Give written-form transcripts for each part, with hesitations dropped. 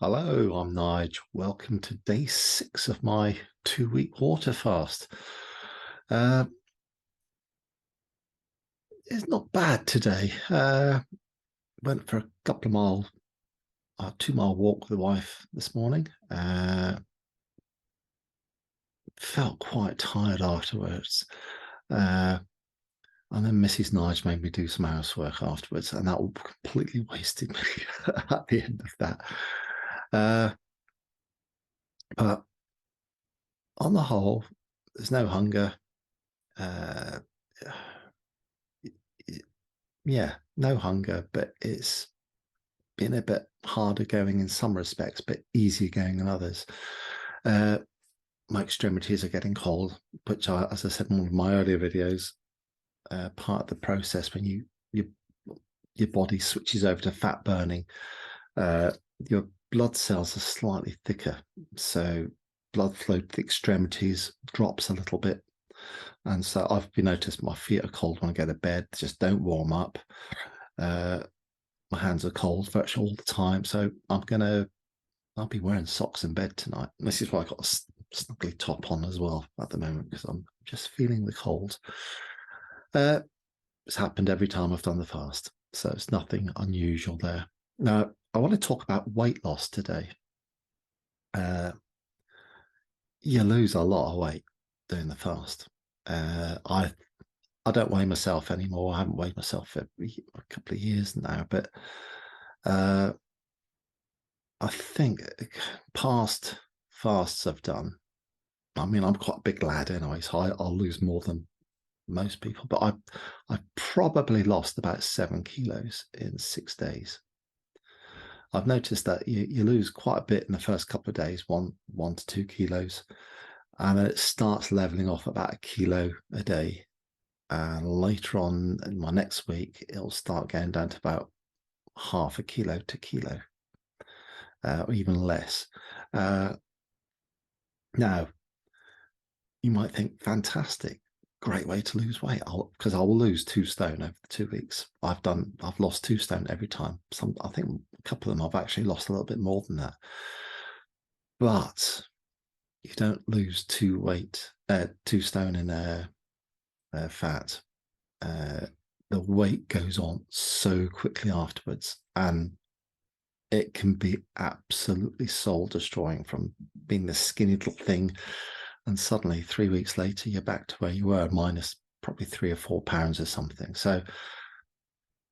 Hello, I'm Nigel. Welcome to day 6 of my 2-week water fast. Uh, it's not bad today. Went for a couple of mile, 2-mile walk with the wife this morning. Felt quite tired afterwards. Uh, and then Mrs. Nige made me do some housework afterwards, and that all completely wasted me at the end of that. But on the whole, there's no hunger. Uh, yeah, no hunger, but it's been a bit harder going in some respects, but easier going in others. My extremities are getting cold, which are, as I said in one of my earlier videos, part of the process when your body switches over to fat burning. Your blood cells are slightly thicker, so blood flow to the extremities drops a little bit. And so I've been noticed my feet are cold when I go to bed. They just don't warm up. My hands are cold virtually all the time. So I'll be wearing socks in bed tonight. And this is why I got a snuggly top on as well at the moment, because I'm just feeling the cold. It's happened every time I've done the fast. So it's nothing unusual there. Now, I want to talk about weight loss today. You lose a lot of weight doing the fast. I don't weigh myself anymore. I haven't weighed myself for a couple of years now, but I think past fasts I've done, I mean, I'm quite a big lad anyway, so I'll lose more than most people, but I probably lost about 7 kilos in 6 days. I've noticed that you lose quite a bit in the first couple of days, one to 2 kilos, and then it starts leveling off about 1 kilo a day. And later on in my next week, it'll start going down to about half a kilo to kilo, or even less. Now, you might think, fantastic, great way to lose weight, because I will lose 2 stone over the 2 weeks. I've lost 2 stone every time. I think a couple of them I've actually lost a little bit more than that. But you don't lose 2 stone in fat. The weight goes on so quickly afterwards, and it can be absolutely soul destroying from being this skinny little thing, and suddenly 3 weeks later you're back to where you were, minus probably 3 or 4 pounds or something. So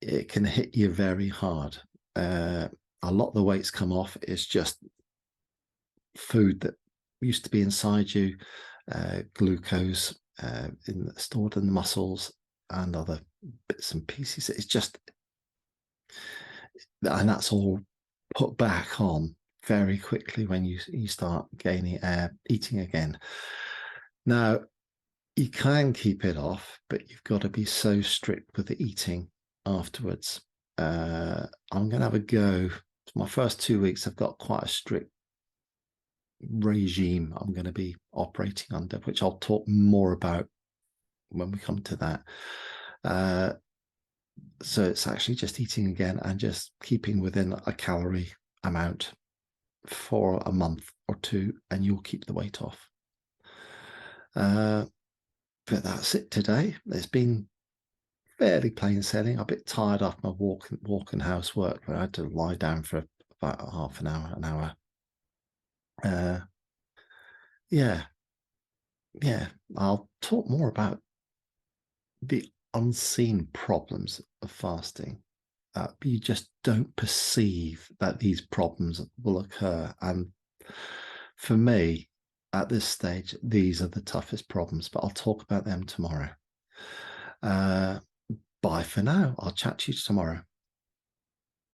it can hit you very hard. A lot of the weights come off is just food that used to be inside you, glucose stored in the muscles and other bits and pieces. It's just, and that's all put back on very quickly when you start eating again. Now, you can keep it off, but you've got to be so strict with the eating afterwards. I'm going to have a go. For my first 2 weeks, I've got quite a strict regime I'm going to be operating under, which I'll talk more about when we come to that. So it's actually just eating again and just keeping within a calorie amount for a month or two, and you'll keep the weight off. But that's it today. It's been fairly plain sailing. I'm a bit tired after my walk and housework. I had to lie down for about half an hour. Yeah, I'll talk more about the unseen problems of fasting. You just don't perceive that these problems will occur. And for me, at this stage, these are the toughest problems, but I'll talk about them tomorrow. Bye for now. I'll chat to you tomorrow.